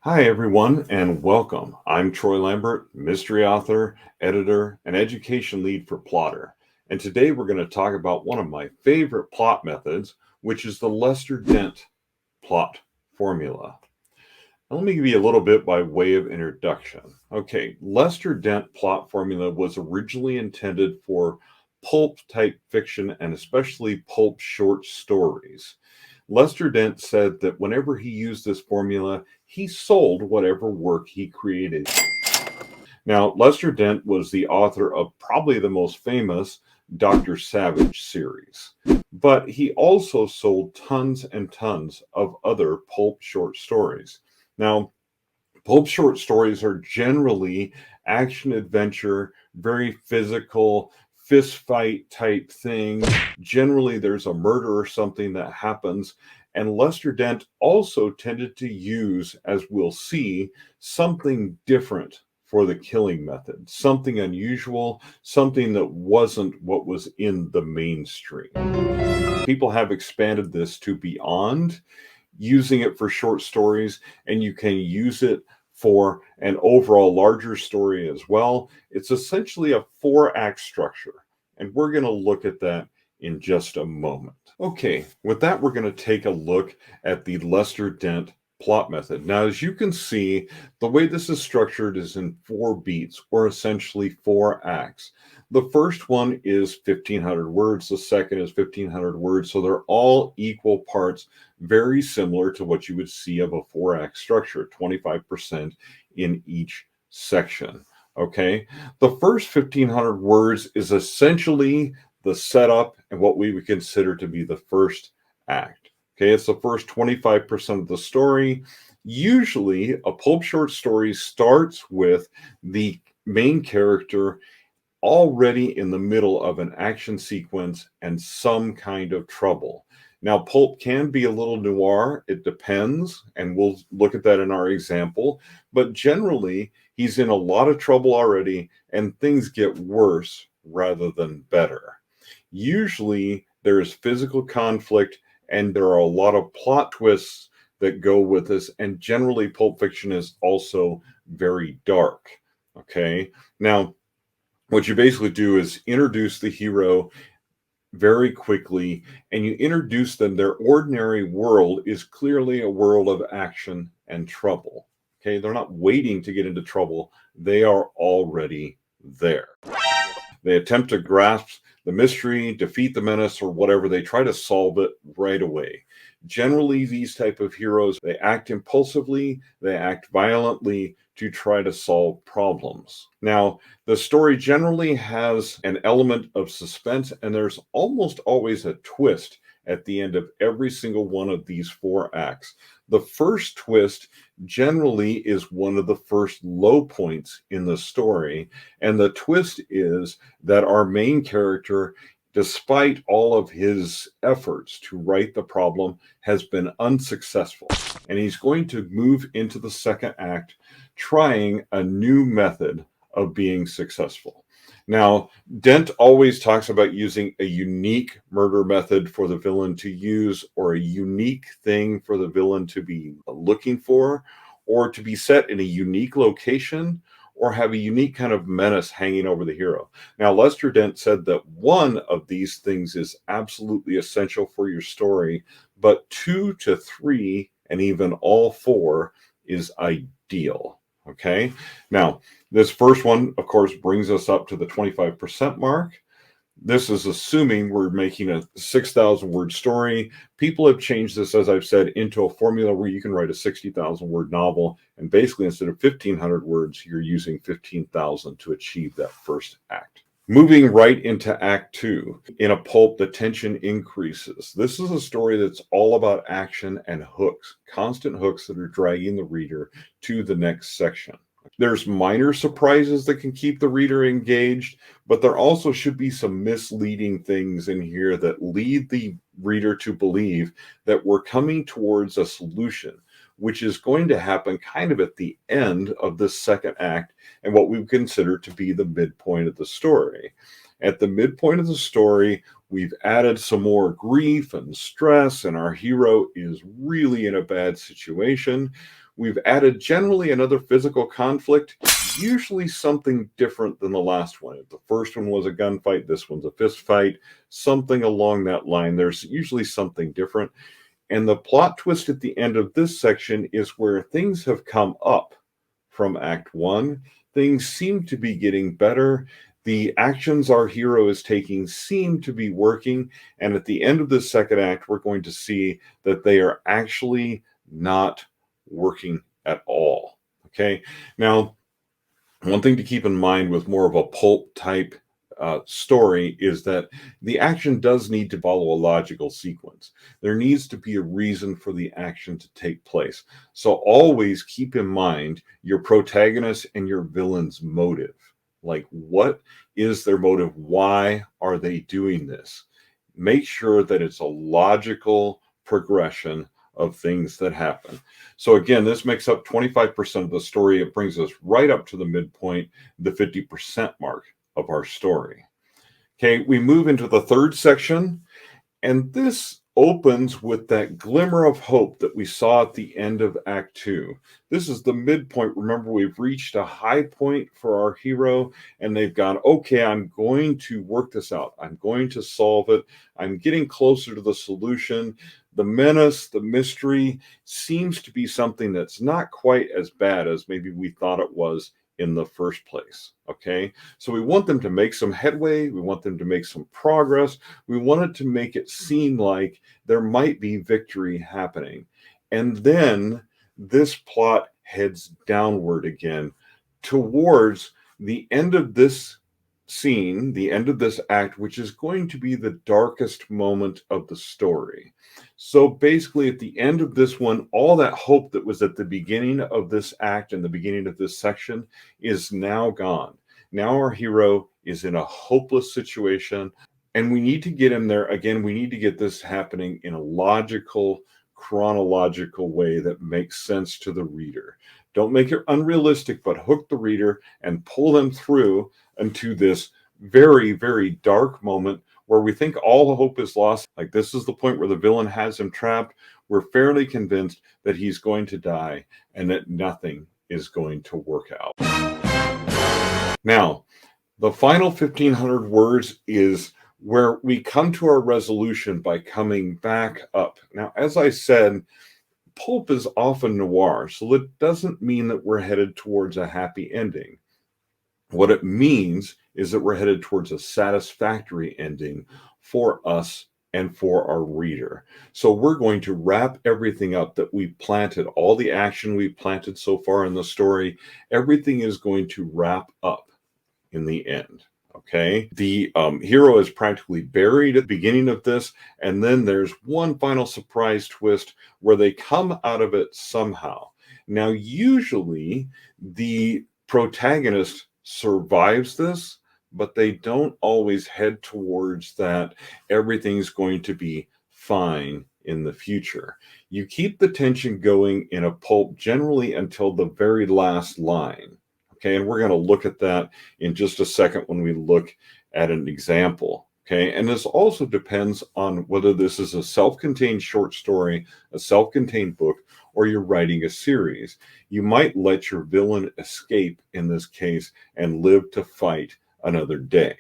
Hi, everyone, and welcome. I'm Troy Lambert, mystery author, editor, and education lead for Plottr. And today we're going to talk about one of my favorite plot methods, which is the Lester-Dent plot formula. Now, let me give you a little bit by way of introduction. Okay, Lester-Dent plot formula was originally intended for pulp type fiction and especially pulp short stories. Lester Dent said that whenever he used this formula, he sold whatever work he created. Now, Lester Dent was the author of probably the most famous Dr. Savage series, but he also sold tons and tons of other pulp short stories. Now, pulp short stories are generally action adventure, very physical, fist fight type thing. Generally, there's a murder or something that happens. And Lester Dent also tended to use, as we'll see, something different for the killing method, something unusual, something that wasn't what was in the mainstream. People have expanded this to beyond using it for short stories, and you can use it for an overall larger story as well. It's essentially a 4-act structure, and we're going to look at that in just a moment. Okay, with that, we're going to take a look at the Lester-Dent plot method. Now, as you can see, the way this is structured is in 4 beats, or essentially 4 acts. The first one is 1,500 words. The second is 1,500 words. So they're all equal parts, very similar to what you would see of a 4-act structure, 25% in each section. Okay, the first 1,500 words is essentially the setup and what we would consider to be the first act. Okay, it's the first 25% of the story. Usually, a pulp short story starts with the main character already in the middle of an action sequence and some kind of trouble. Now, pulp can be a little noir. It depends, and we'll look at that in our example. But generally, he's in a lot of trouble already, and things get worse rather than better. Usually, there is physical conflict, and there are a lot of plot twists that go with this. And generally, pulp fiction is also very dark. Okay, now, what you basically do is introduce the hero very quickly, and you introduce them. Their ordinary world is clearly a world of action and trouble. Okay, they're not waiting to get into trouble, they are already there. They attempt to grasp the mystery, defeat the menace, or whatever. They try to solve it right away. Generally, these type of heroes, they act impulsively, they act violently to try to solve problems. Now, the story generally has an element of suspense, and there's almost always a twist at the end of every single one of these 4 acts. The first twist generally is one of the first low points in the story, and the twist is that our main character, despite all of his efforts to right the problem, has been unsuccessful. And he's going to move into the second act trying a new method of being successful. Now, Dent always talks about using a unique murder method for the villain to use, or a unique thing for the villain to be looking for, or to be set in a unique location, or have a unique kind of menace hanging over the hero. Now, Lester Dent said that one of these things is absolutely essential for your story, but 2 to 3, and even all 4, is ideal. Okay, now this first one, of course, brings us up to the 25% mark. This is assuming we're making a 6,000 word story. People have changed this, as I've said, into a formula where you can write a 60,000 word novel. And basically, instead of 1,500 words, you're using 15,000 to achieve that first act. Moving right into Act 2. In a pulp, the tension increases. This is a story that's all about action and hooks, constant hooks that are dragging the reader to the next section. There's minor surprises that can keep the reader engaged, but there also should be some misleading things in here that lead the reader to believe that we're coming towards a solution, which is going to happen kind of at the end of this second act and what we would consider to be the midpoint of the story. At the midpoint of the story, we've added some more grief and stress, and our hero is really in a bad situation. we've added generally another physical conflict, usually something different than the last one. If the first one was a gunfight, this one's a fist fight, something along that line. There's usually something different. And the plot twist at the end of this section is where things have come up from Act 1. Things seem to be getting better. The actions our hero is taking seem to be working. And at the end of this second act, we're going to see that they are actually not working at all. Okay. Now, one thing to keep in mind with more of a pulp type story is that the action does need to follow a logical sequence. There needs to be a reason for the action to take place. So always keep in mind your protagonist and your villain's motive. Like, what is their motive? Why are they doing this? Make sure that it's a logical progression of things that happen. So again, this makes up 25% of the story. It brings us right up to the midpoint, the 50% mark of our story. Okay, we move into the third section, and this opens with that glimmer of hope that we saw at the end of Act 2. This is the midpoint. Remember, we've reached a high point for our hero, and they've gone, okay, I'm going to work this out. I'm going to solve it. I'm getting closer to the solution. The menace, the mystery seems to be something that's not quite as bad as maybe we thought it was in the first place. Okay, so we want them to make some headway. We want them to make some progress. We wanted to make it seem like there might be victory happening. And then this plot heads downward again towards the end of this scene, the end of this act, which is going to be the darkest moment of the story. So basically, at the end of this one, all that hope that was at the beginning of this act and the beginning of this section is now gone. Now our hero is in a hopeless situation, and we need to get him there. Again, we need to get this happening in a logical, chronological way that makes sense to the reader. Don't make it unrealistic, but hook the reader and pull them through into this very, very dark moment where we think all hope is lost. Like, this is the point where the villain has him trapped. We're fairly convinced that he's going to die and that nothing is going to work out. Now, the final 1,500 words is where we come to our resolution by coming back up. Now, as I said, pulp is often noir, so it doesn't mean that we're headed towards a happy ending. What it means is that we're headed towards a satisfactory ending for us and for our reader. So we're going to wrap everything up that we planted, all the action we planted so far in the story, everything is going to wrap up in the end. Okay, the hero is practically buried at the beginning of this, and then there's one final surprise twist where they come out of it somehow. Now, usually the protagonist survives this, but they don't always head towards that everything's going to be fine in the future. You keep the tension going in a pulp generally until the very last line. Okay, and we're going to look at that in just a second when we look at an example. Okay, and this also depends on whether this is a self-contained short story, a self-contained book, or you're writing a series. You might let your villain escape in this case and live to fight another day.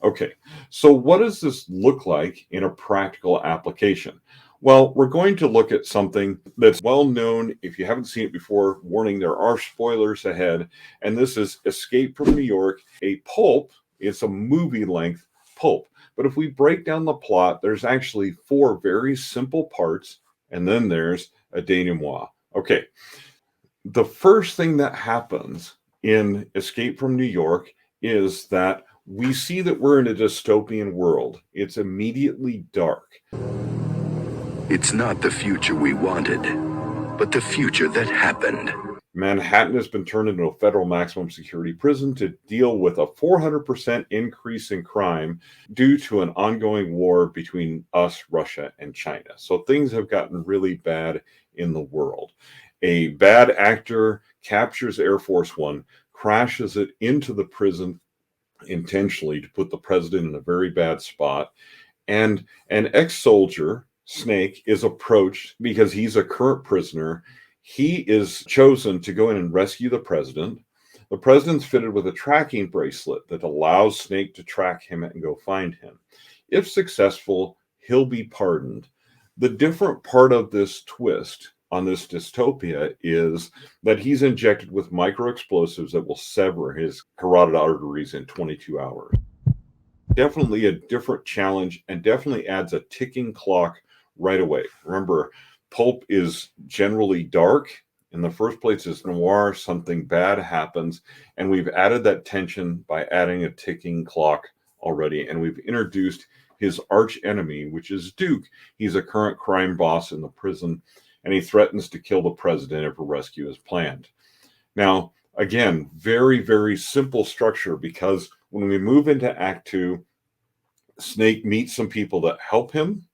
Okay, so what does this look like in a practical application? Well, we're going to look at something that's well known. If you haven't seen it before, warning, there are spoilers ahead. And this is Escape from New York, a pulp. It's a movie length pulp. But if we break down the plot, there's actually 4 very simple parts, and then there's a denouement. Okay, the first thing that happens in Escape from New York is that we see that we're in a dystopian world. It's immediately dark. It's not the future we wanted, but the future that happened. Manhattan has been turned into a federal maximum security prison to deal with a 400% increase in crime due to an ongoing war between us, Russia, and China. So things have gotten really bad in the world. A bad actor captures Air Force One, crashes it into the prison intentionally to put the president in a very bad spot. And an ex-soldier, Snake, is approached because he's a current prisoner. He is chosen to go in and rescue the president. The president's fitted with a tracking bracelet that allows Snake to track him and go find him. If successful, he'll be pardoned. The different part of this twist on this dystopia is that he's injected with micro explosives that will sever his carotid arteries in 22 hours. Definitely a different challenge and definitely adds a ticking clock right away. Remember, pulp is generally dark. In the first place, it's noir, something bad happens, and we've added that tension by adding a ticking clock already, and we've introduced his arch enemy, which is Duke. He's a current crime boss in the prison, and he threatens to kill the president if a rescue is planned. Now, again, very, very simple structure, because when we move into Act 2, Snake meets some people that help him,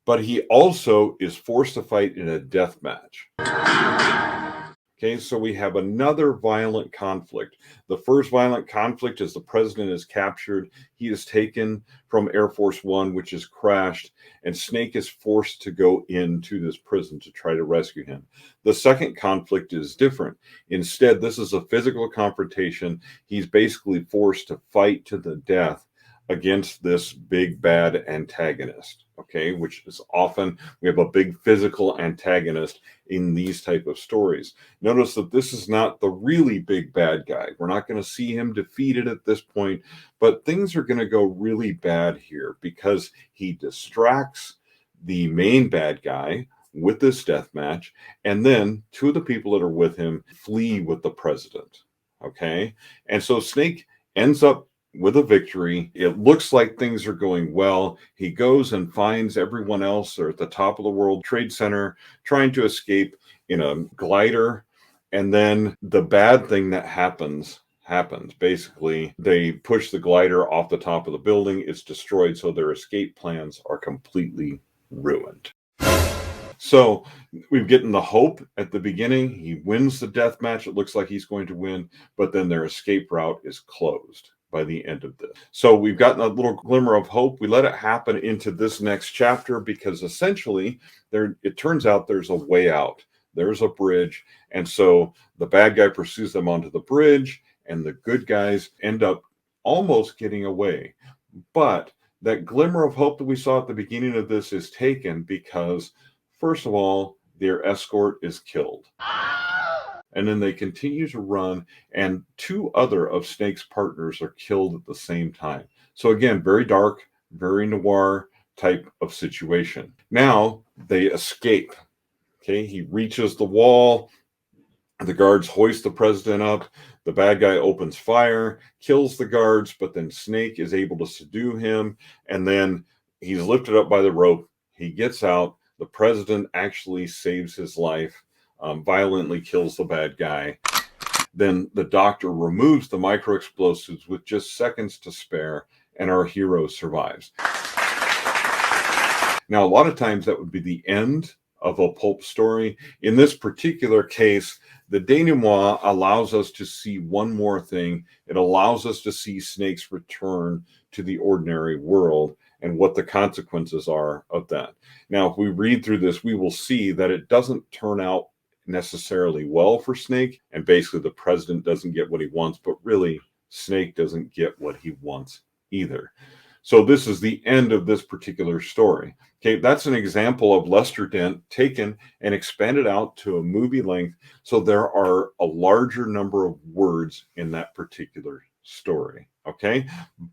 but he also is forced to fight in a death match. Okay, so we have another violent conflict. The first violent conflict is the president is captured. He is taken from Air Force One, which has crashed, and Snake is forced to go into this prison to try to rescue him. The second conflict is different. Instead, this is a physical confrontation. He's basically forced to fight to the death against this big bad antagonist, okay, which is often we have a big physical antagonist in these type of stories. Notice that this is not the really big bad guy. We're not going to see him defeated at this point, but things are going to go really bad here because he distracts the main bad guy with this death match, and then two of the people that are with him flee with the president, okay? And so Snake ends up with a victory. It looks like things are going well. He goes and finds everyone else. They're at the top of the World Trade Center trying to escape in a glider. And then the bad thing that happens. Basically, they push the glider off the top of the building. It's destroyed, so their escape plans are completely ruined. So we've gotten the hope at the beginning. He wins the death match. It looks like he's going to win, but then their escape route is closed by the end of this. So we've gotten a little glimmer of hope. We let it happen into this next chapter because essentially it turns out there's a way out. There's a bridge. And so the bad guy pursues them onto the bridge and the good guys end up almost getting away. But that glimmer of hope that we saw at the beginning of this is taken because, first of all, their escort is killed. And then they continue to run, and two other of Snake's partners are killed at the same time. So again, very dark, very noir type of situation. Now they escape. Okay, he reaches the wall. The guards hoist the president up. The bad guy opens fire, kills the guards, but then Snake is able to subdue him. And then he's lifted up by the rope. He gets out. The president actually saves his life. Violently kills the bad guy. Then the doctor removes the micro explosives with just seconds to spare, and our hero survives. Now, a lot of times that would be the end of a pulp story. In this particular case, the denouement allows us to see one more thing. It allows us to see Snake's return to the ordinary world and what the consequences are of that. Now, if we read through this, we will see that it doesn't turn out necessarily well for Snake, and basically the president doesn't get what he wants, but really Snake doesn't get what he wants either. So this is the end of this particular story. Okay, that's an example of Lester Dent taken and expanded out to a movie length, so there are a larger number of words in that particular story. Okay,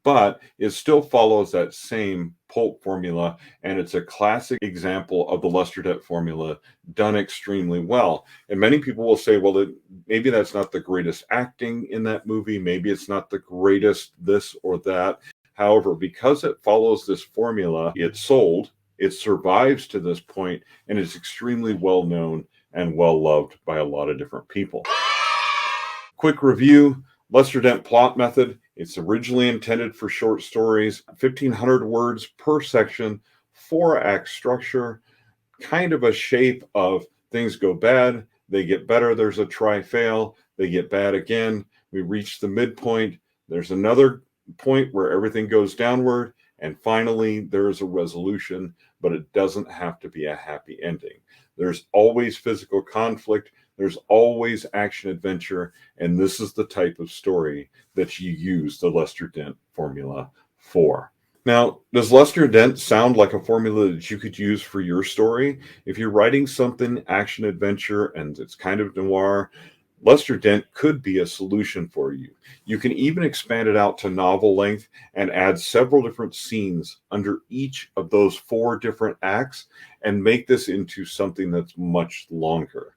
but it still follows that same pulp formula, and it's a classic example of the Lester Dent formula done extremely well. And many people will say, well, maybe that's not the greatest acting in that movie, maybe it's not the greatest this or that. However, because it follows this formula, it's sold, it survives to this point, and it's extremely well known and well loved by a lot of different people. Quick review: Lester Dent plot method. It's originally intended for short stories, 1,500 words per section, 4-act structure, kind of a shape of things go bad, they get better, there's a try-fail, they get bad again, we reach the midpoint, there's another point where everything goes downward, and finally there's a resolution, but it doesn't have to be a happy ending. There's always physical conflict. There's always action adventure. And this is the type of story that you use the Lester Dent formula for. Now, does Lester Dent sound like a formula that you could use for your story? If you're writing something action adventure and it's kind of noir, Lester Dent could be a solution for you. You can even expand it out to novel length and add several different scenes under each of those 4 different acts and make this into something that's much longer.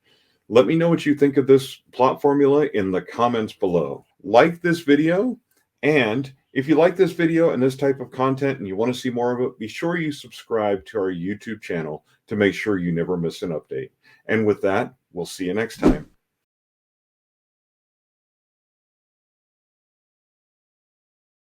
Let me know what you think of this plot formula in the comments below. Like this video, and if you like this video and this type of content and you want to see more of it, be sure you subscribe to our YouTube channel to make sure you never miss an update. And with that, we'll see you next time.